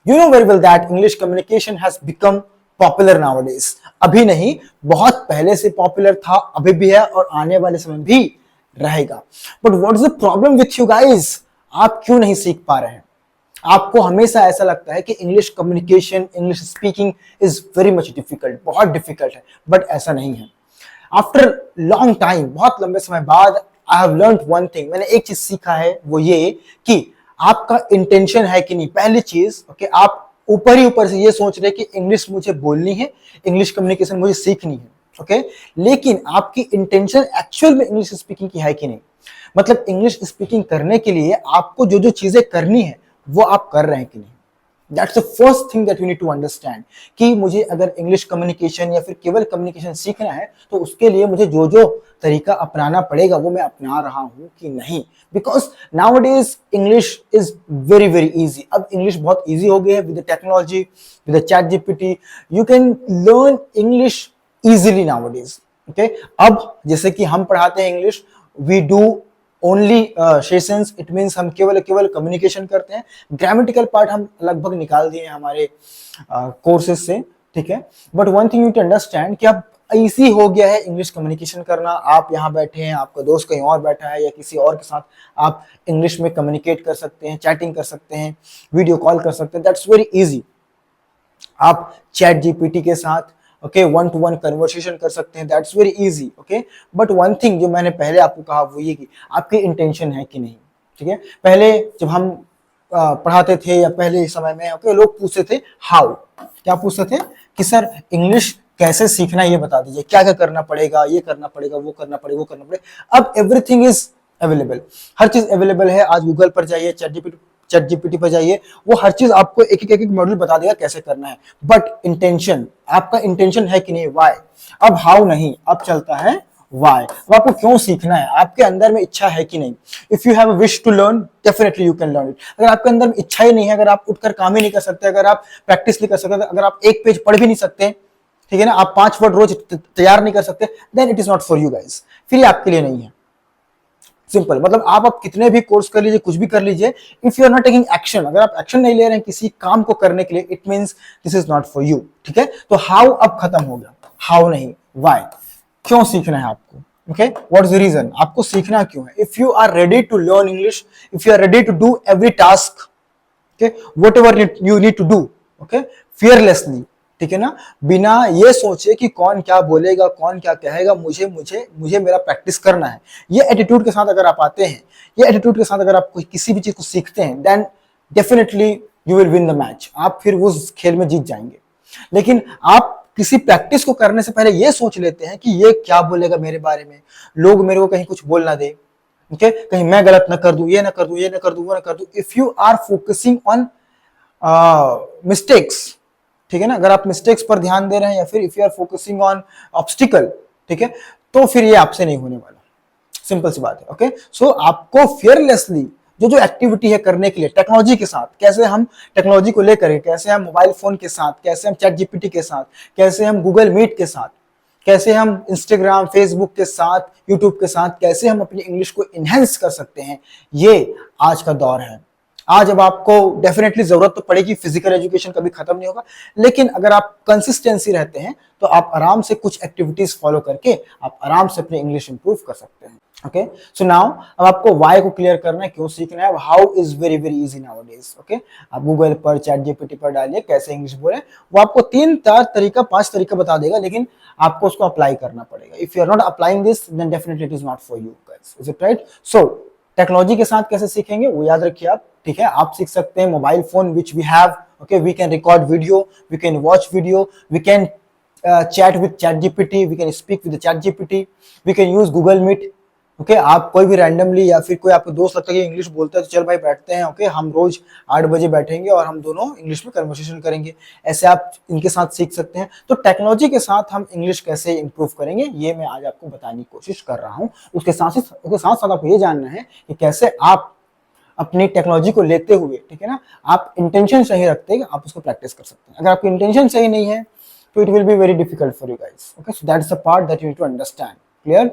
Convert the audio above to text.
You know very well that English communication has become popular nowadays. अभी नहीं, बहुत पहले से पॉपुलर था, अभी भी है और आने वाले समय भी रहेगा. But what is the problem with you guys? आप क्यों नहीं सीख पा रहे हैं? आपको हमेशा ऐसा लगता है कि English communication, English speaking is very much difficult, बहुत डिफिकल्ट है, बट ऐसा नहीं है. आफ्टर लॉन्ग टाइम, बहुत लंबे समय बाद, I have learned one thing, मैंने एक चीज सीखा है, वो ये कि आपका इंटेंशन है कि नहीं. पहली चीज, ओके, आप ऊपर ही ऊपर से ये सोच रहे कि इंग्लिश मुझे बोलनी है, इंग्लिश कम्युनिकेशन मुझे सीखनी है, ओके, लेकिन आपकी इंटेंशन एक्चुअल में इंग्लिश स्पीकिंग की है कि नहीं. मतलब इंग्लिश स्पीकिंग करने के लिए आपको जो जो चीजें करनी है वो आप कर रहे हैं कि नहीं. That's the first thing that you need to understand कि मुझे अगर इंग्लिश कम्युनिकेशन या फिर केवल कम्युनिकेशन सीखना है तो उसके लिए मुझे जो जो तरीका अपनाना पड़ेगा वो मैं अपना रहा हूं कि नहीं. Because nowadays English is very very easy. अब इंग्लिश बहुत इजी हो गई है with technology, with chat GPT. You can learn English easily nowadays. Okay, अब जैसे कि हम पढ़ाते हैं English, we do only sessions. It means हम केवल कम्युनिकेशन करते हैं. ग्रामेटिकल पार्ट हम लगभग निकाल दिए हैं हमारे कोर्सेज से, ठीक है. But one thing you to understand कि अब इजी हो गया है इंग्लिश कम्युनिकेशन करना. आप यहाँ बैठे हैं, आपका दोस्त कहीं और बैठा है या किसी और के साथ आप इंग्लिश में कम्युनिकेट कर सकते हैं, चैटिंग कर सकते हैं, वीडियो कॉल कर सकते हैं. That's very easy. आप चैट जीपीटी के साथ, okay, one two one conversation कर सकते हैं. That's very easy. Okay, but one thing जो मैंने पहले आपको कहा वो ये कि आपकी इंटेंशन है कि नहीं. ठीक है, पहले जब हम पढ़ाते थे या पहले समय में, ओके, लोग पूछते थे हाउ. क्या पूछते थे कि सर इंग्लिश कैसे सीखना है ये बता दीजिए, क्या क्या करना पड़ेगा, ये करना पड़ेगा, वो करना पड़ेगा, वो करना पड़ेगा. अब एवरीथिंग इज अवेलेबल, हर चीज अवेलेबल है. आज गूगल पर जाइए, चैट जीपीटी पर जाइए, वो हर चीज आपको एक एक मॉड्यूल बता देगा कैसे करना है. बट इंटेंशन, आपका इंटेंशन है कि नहीं, वाई. अब हाउ नहीं, अब चलता है वाई. अब आपको क्यों सीखना है, आपके अंदर में इच्छा है कि नहीं. If you have a wish to learn, definitely you can learn it. अगर आपके अंदर इच्छा ही नहीं है, अगर आप उठकर काम ही नहीं कर सकते, अगर आप प्रैक्टिस नहीं कर सकते, अगर आप एक पेज पढ़ भी नहीं सकते, ठीक है ना, आप 5 वर्ड रोज तैयार नहीं कर सकते, then it is not for you guys. फिर ये आपके लिए नहीं है. सिंपल. मतलब आप कितने भी कोर्स कर लीजिए, कुछ भी कर लीजिए, if you are not taking action, अगर आप एक्शन नहीं ले रहे हैं किसी काम को करने के लिए, it means this is not for you. ठीक है, तो हाउ अब खत्म हो गया, हाउ नहीं, व्हाई. क्यों सीखना है आपको, okay, what is the reason, आपको सीखना क्यों है. If you are ready to learn English, if you are ready to do every task, okay, whatever you need to do, okay, fearlessly, ठीक है ना, बिना ये सोचे कि कौन क्या बोलेगा, कौन क्या कहेगा, मुझे मुझे मुझे मेरा प्रैक्टिस करना है, ये एटीट्यूड के साथ अगर आप आते हैं, ये एटीट्यूड के साथ अगर आप किसी भी चीज को सीखते हैं, then definitely you will win the match. आप फिर उस खेल में जीत जाएंगे. लेकिन आप किसी प्रैक्टिस को करने से पहले ये सोच लेते हैं कि ये क्या बोलेगा मेरे बारे में, लोग मेरे को कहीं कुछ बोल ना दे, ओके, कहीं मैं गलत ना कर दूं, ये ना कर दूं, ये ना कर दूं, वो ना कर दूं. If you are focusing on mistakes, ठीक है ना, अगर आप मिस्टेक्स पर ध्यान दे रहे हैं या फिर if you are focusing on obstacle, ठीक है, तो फिर ये आपसे नहीं होने वाला. सिंपल सी बात है. ओके, सो आपको फियरलेसली जो जो एक्टिविटी है करने के लिए, टेक्नोलॉजी के साथ, कैसे हम टेक्नोलॉजी को लेकर, कैसे हम मोबाइल फोन के साथ, कैसे हम चैट जीपीटी के साथ, कैसे हम गूगल मीट के साथ, कैसे हम इंस्टाग्राम, फेसबुक के साथ, यूट्यूब के साथ, कैसे हम अपनी इंग्लिश को इनहेंस कर सकते हैं, ये आज का दौर है. आज अब आपको डेफिनेटली जरूरत तो पड़ेगी, फिजिकल एजुकेशन कभी खत्म नहीं होगा, लेकिन अगर आप कंसिस्टेंसी रहते हैं तो आप आराम से कुछ एक्टिविटीज फॉलो करके आप आराम से अपनी इंग्लिश इंप्रूव कर सकते हैं. ओके, सो नाउ अब आपको वाई को क्लियर करना है, क्यों सीखना है. How is very very easy nowadays. Okay, आप गूगल पर, चैट जीपीटी पर डालिए कैसे इंग्लिश बोले, वो आपको 3-4 तरीका, 5 तरीका बता देगा, लेकिन आपको उसको अप्लाई करना पड़ेगा. If you are not applying this, then definitely it is not for you guys. Is it right. So technology के साथ कैसे सीखेंगे वो याद रखिए आप. ठीक है, आप सीख सकते हैं mobile phone which we have. Okay, we can record video, we can watch video, we can chat with chat GPT, we can speak with chat GPT, we can use Google Meet. Okay, आप कोई भी randomly या फिर कोई आपको दोस्त लगता है कि इंग्लिश बोलता है तो चल भाई बैठते हैं, ओके, हम रोज 8 बजे बैठेंगे और हम दोनों इंग्लिश में कन्वर्सेशन करेंगे. ऐसे आप इनके साथ सीख सकते हैं. तो टेक्नोलॉजी के साथ हम इंग्लिश कैसे इंप्रूव करेंगे ये मैं आज आपको बताने की कोशिश कर रहा हूं. उसके साथ आपको ये जानना है कि कैसे आप अपनी टेक्नोलॉजी को लेते हुए, ठीक है ना, आप इंटेंशन सही रखते हैं, आप उसको प्रैक्टिस कर सकते हैं. अगर आपकी इंटेंशन सही नहीं है तो it will be very difficult for you guys. Okay, so that's the part that you need to understand. Clear.